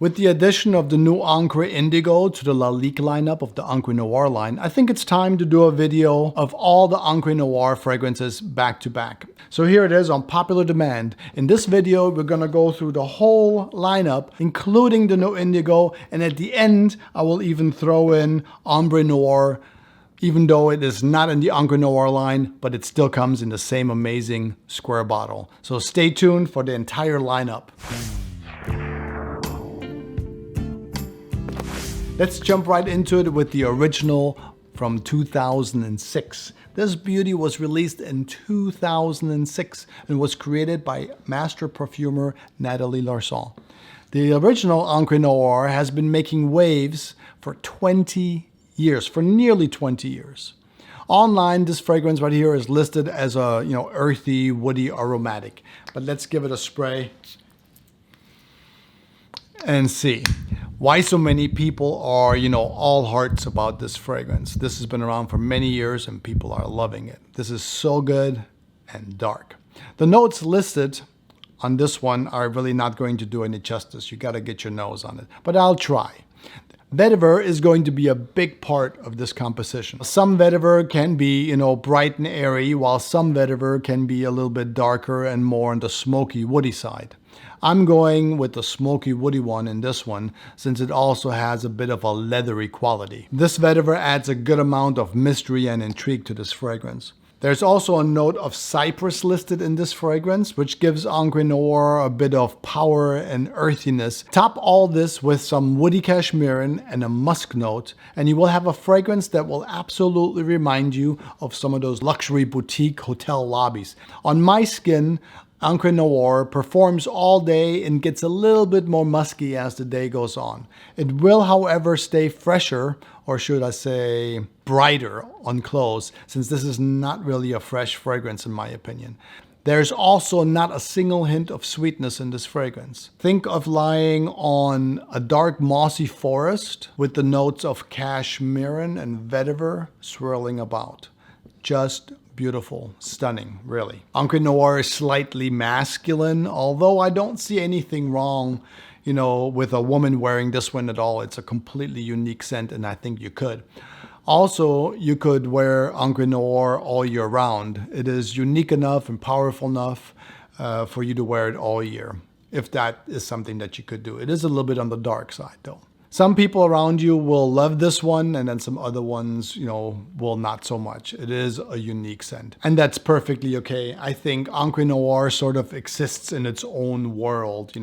With the addition of the new Encre Indigo to the LALIQUE lineup of the Encre Noir line, I think it's time to do a video of all the Encre Noir fragrances back to back. So here it is on popular demand. In this video, we're gonna go through the whole lineup, including the new Indigo, and at the end, I will even throw in Ombre Noir, even though it is not in the Encre Noir line, but it still comes in the same amazing square bottle. So stay tuned for the entire lineup. Let's jump right into it with the original from 2006. This beauty was released in 2006 and was created by master perfumer Nathalie Larson. The original Encre Noir has been making waves for 20 years, for nearly 20 years. Online, this fragrance right here is listed as a earthy, woody, aromatic. But let's give it a spray and see why so many people are, all hearts about this fragrance. This has been around for many years and people are loving it. This is so good and dark. The notes listed on this one are really not going to do any justice. You got to get your nose on it, but I'll try. Vetiver is going to be a big part of this composition. Some vetiver can be, bright and airy, while some vetiver can be a little bit darker and more on the smoky, woody side. I'm going with the smoky, woody one in this one, since it also has a bit of a leathery quality. This vetiver adds a good amount of mystery and intrigue to this fragrance. There's also a note of cypress listed in this fragrance, which gives Encre Noir a bit of power and earthiness. Top all this with some woody cashmeran and a musk note, and you will have a fragrance that will absolutely remind you of some of those luxury boutique hotel lobbies. On my skin, Encre Noir performs all day and gets a little bit more musky as the day goes on. It will, however, stay fresher, or should I say brighter, on close, since this is not really a fresh fragrance in my opinion. There's also not a single hint of sweetness in this fragrance. Think of lying on a dark mossy forest with the notes of cashmeran and vetiver swirling about. Just beautiful, stunning, really. Encre Noir is slightly masculine, although I don't see anything wrong, with a woman wearing this one at all. It's a completely unique scent, and I think you could. Also, you could wear Encre Noir all year round. It is unique enough and powerful enough for you to wear it all year, if that is something that you could do. It is a little bit on the dark side, though. Some people around you will love this one, and then some other ones, will not so much. It is a unique scent, and that's perfectly okay. I think Encre Noir sort of exists in its own world,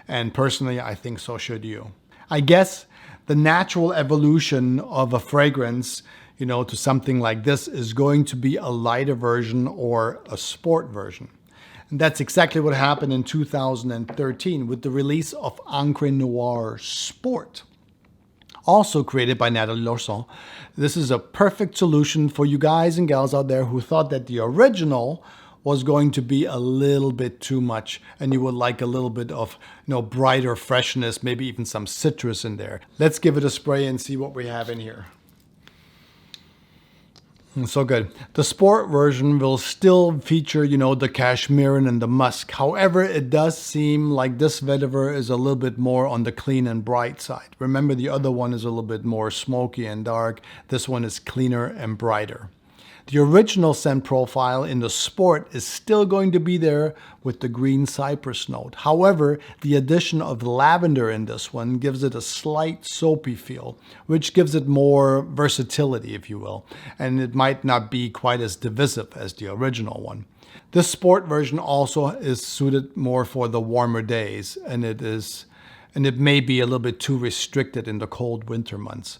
and personally, I think so should you. I guess the natural evolution of a fragrance, to something like this is going to be a lighter version or a sport version. And that's exactly what happened in 2013 with the release of Encre Noir Sport. Also created by Nathalie Larson. This is a perfect solution for you guys and gals out there who thought that the original was going to be a little bit too much and you would like a little bit of brighter freshness, maybe even some citrus in there. Let's give it a spray and see what we have in here. So good. The sport version will still feature, the cashmeran and the musk. However, it does seem like this vetiver is a little bit more on the clean and bright side. Remember, the other one is a little bit more smoky and dark. This one is cleaner and brighter. The original scent profile in the sport is still going to be there with the green cypress note. However, the addition of lavender in this one gives it a slight soapy feel, which gives it more versatility, if you will, and it might not be quite as divisive as the original one. This sport version also is suited more for the warmer days, and it may be a little bit too restricted in the cold winter months,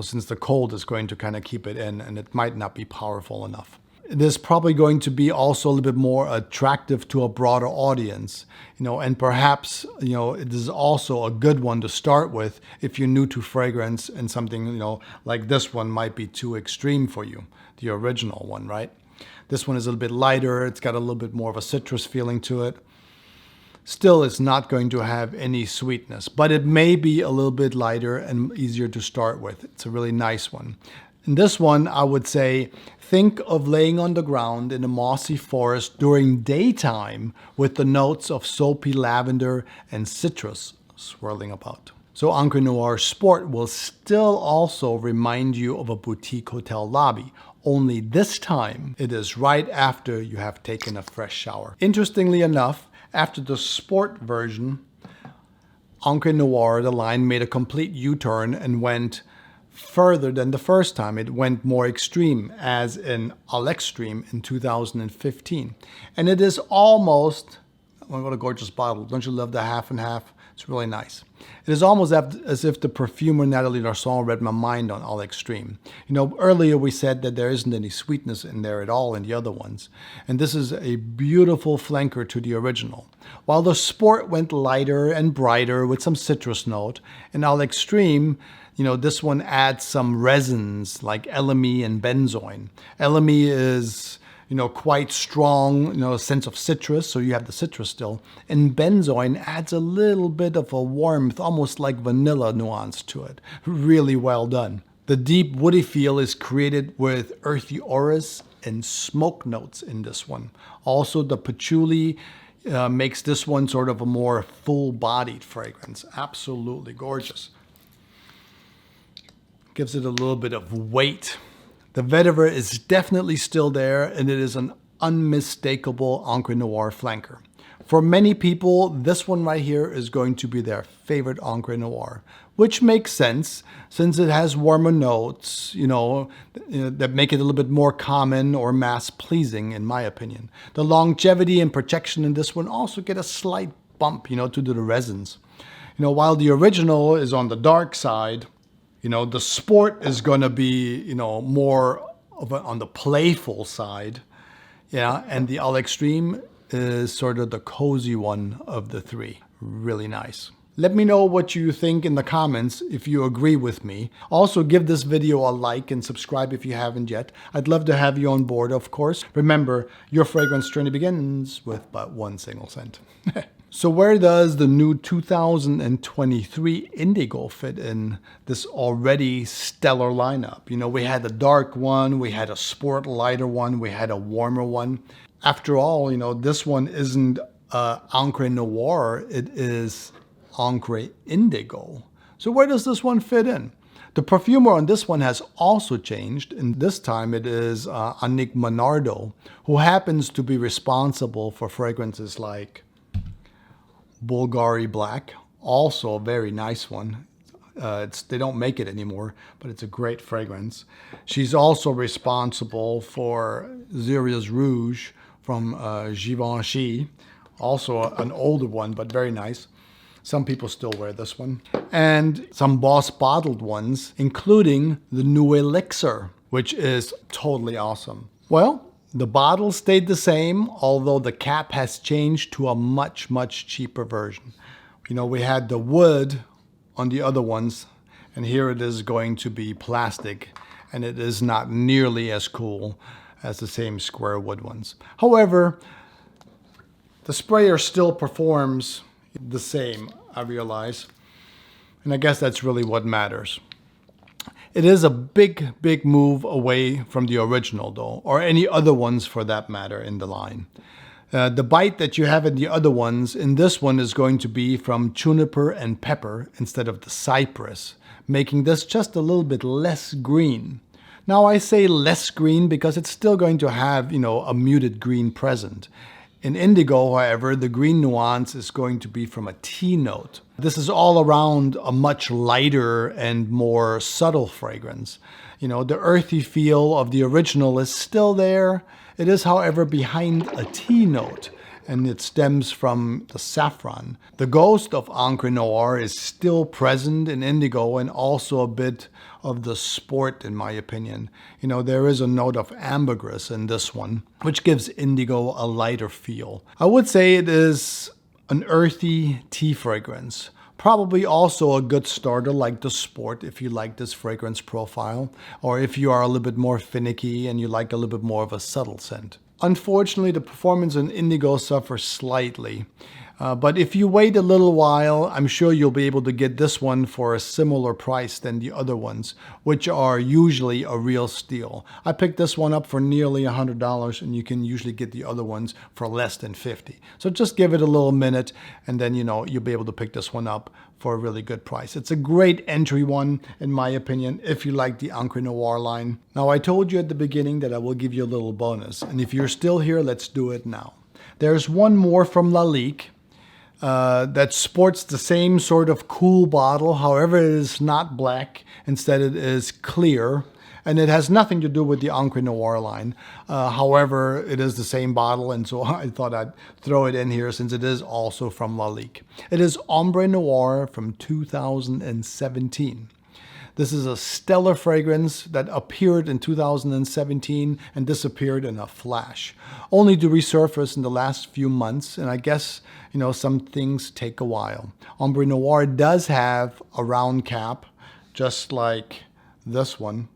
since the cold is going to kind of keep it in and it might not be powerful enough. It is probably going to be also a little bit more attractive to a broader audience, and perhaps, it is also a good one to start with if you're new to fragrance and something, like this one might be too extreme for you, the original one, right? This one is a little bit lighter. It's got a little bit more of a citrus feeling to it. Still, it's not going to have any sweetness, but it may be a little bit lighter and easier to start with. It's a really nice one. In this one, I would say, think of laying on the ground in a mossy forest during daytime with the notes of soapy lavender and citrus swirling about. So Encre Noir Sport will still also remind you of a boutique hotel lobby, only this time it is right after you have taken a fresh shower. Interestingly enough, after the Sport version, Encre Noir, the line, made a complete U-turn and went further than the first time. It went more extreme, as in Extreme in 2015. And it is almost, oh, what a gorgeous bottle. Don't you love the half and half? It's really nice. It is almost as if the perfumer Nathalie Larson read my mind on All Extreme. You know, earlier we said that there isn't any sweetness in there at all in the other ones. And this is a beautiful flanker to the original. While the Sport went lighter and brighter with some citrus note, and All Extreme, you know, this one adds some resins like LME and benzoin. LME is, you know, quite strong, you know, a sense of citrus, so you have the citrus still. And benzoin adds a little bit of a warmth, almost like vanilla nuance to it. Really well done. The deep woody feel is created with earthy auras and smoke notes in this one. Also, the patchouli makes this one sort of a more full-bodied fragrance. Absolutely gorgeous. Gives it a little bit of weight. The vetiver is definitely still there, and it is an unmistakable Encre Noir flanker. For many people, this one right here is going to be their favorite Encre Noir, which makes sense since it has warmer notes, you know, that make it a little bit more common or mass pleasing, in my opinion. The longevity and protection in this one also get a slight bump, you know, due to the resins. You know, while the original is on the dark side, you know, the Sport is going to be, you know, more of on the playful side. Yeah, and the All Extreme is sort of the cozy one of the three. Really nice. Let me know what you think in the comments if you agree with me. Also, give this video a like and subscribe if you haven't yet. I'd love to have you on board, of course. Remember, your fragrance journey begins with but one single scent. So where does the new 2023 Indigo fit in this already stellar lineup? You know, we had a dark one, we had a Sport lighter one, we had a warmer one. After all, you know, this one isn't Encre Noir, it is Encre Indigo. So where does this one fit in? The perfumer on this one has also changed, and this time it is Annick Monardo, who happens to be responsible for fragrances like Bulgari Black, also a very nice one. They don't make it anymore, but it's a great fragrance. She's also responsible for Xeria's Rouge from Givenchy, also an older one, but very nice. Some people still wear this one. And some Boss bottled ones, including the new Elixir, which is totally awesome. Well, the bottle stayed the same, although the cap has changed to a much, much cheaper version. You know, we had the wood on the other ones, and here it is going to be plastic, and it is not nearly as cool as the same square wood ones. However, the sprayer still performs the same, I realize, and I guess that's really what matters. It is a big, big move away from the original, though, or any other ones for that matter in the line. The bite that you have in the other ones, in this one, is going to be from juniper and pepper instead of the cypress, making this just a little bit less green. Now, I say less green because it's still going to have, you know, a muted green present. In Indigo, however, the green nuance is going to be from a tea note. This is all around a much lighter and more subtle fragrance. You know, the earthy feel of the original is still there. It is, however, behind a tea note, and it stems from the saffron. The ghost of Encre Noir is still present in Indigo, and also a bit of the Sport, in my opinion. You know, there is a note of ambergris in this one, which gives Indigo a lighter feel. I would say it is an earthy tea fragrance. Probably also a good starter like the Sport if you like this fragrance profile, or if you are a little bit more finicky and you like a little bit more of a subtle scent. Unfortunately, the performance in Indigo suffers slightly. But if you wait a little while, I'm sure you'll be able to get this one for a similar price than the other ones, which are usually a real steal. I picked this one up for nearly $100, and you can usually get the other ones for less than $50. So just give it a little minute, and then you'll be able to pick this one up for a really good price. It's a great entry one, in my opinion, if you like the Encre Noir line. Now, I told you at the beginning that I will give you a little bonus, and if you're still here, let's do it now. There's one more from LALIQUE that sports the same sort of cool bottle. However, it is not black. Instead, it is clear. And it has nothing to do with the Encre Noir line. However, it is the same bottle, and so I thought I'd throw it in here since it is also from LALIQUE. It is Ombre Noir from 2017. This is a stellar fragrance that appeared in 2017 and disappeared in a flash, only to resurface in the last few months. And I guess, some things take a while. Ombre Noir does have a round cap, just like this one.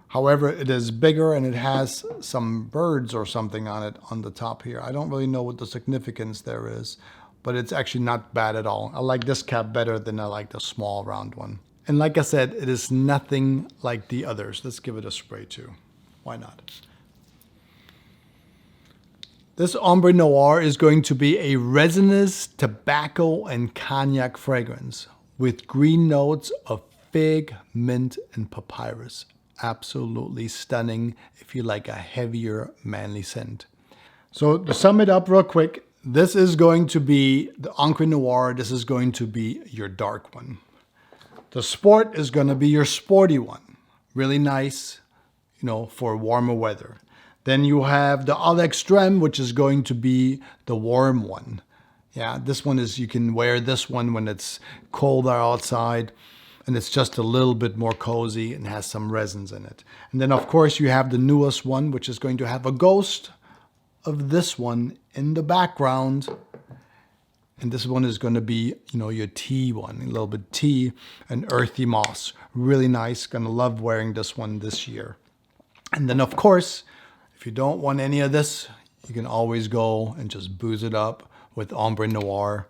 However, it is bigger and it has some birds or something on it on the top here. I don't really know what the significance there is, but it's actually not bad at all. I like this cap better than I like the small round one. And like I said, it is nothing like the others. Let's give it a spray too. Why not? This Ombre Noir is going to be a resinous tobacco and cognac fragrance with green notes of fig, mint, and papyrus. Absolutely stunning if you like a heavier, manly scent. So to sum it up real quick, this is going to be the Encre Noir. This is going to be your dark one. The Sport is going to be your sporty one. Really nice, for warmer weather. Then you have the All Extreme, which is going to be the warm one. Yeah, this one you can wear this one when it's colder outside. And it's just a little bit more cozy and has some resins in it. And then, of course, you have the newest one, which is going to have a ghost of this one in the background. And this one is going to be, your tea one, a little bit tea and earthy moss. Really nice. Going to love wearing this one this year. And then, of course, if you don't want any of this, you can always go and just booze it up with Ombre Noir.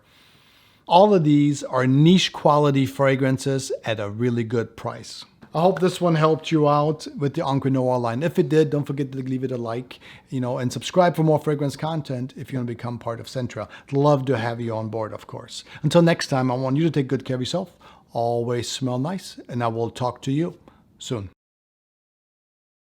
All of these are niche quality fragrances at a really good price. I hope this one helped you out with the Encre Noir line. If it did, don't forget to leave it a like, and subscribe for more fragrance content if you want to become part of Centra. I'd love to have you on board, of course. Until next time, I want you to take good care of yourself. Always smell nice, and I will talk to you soon.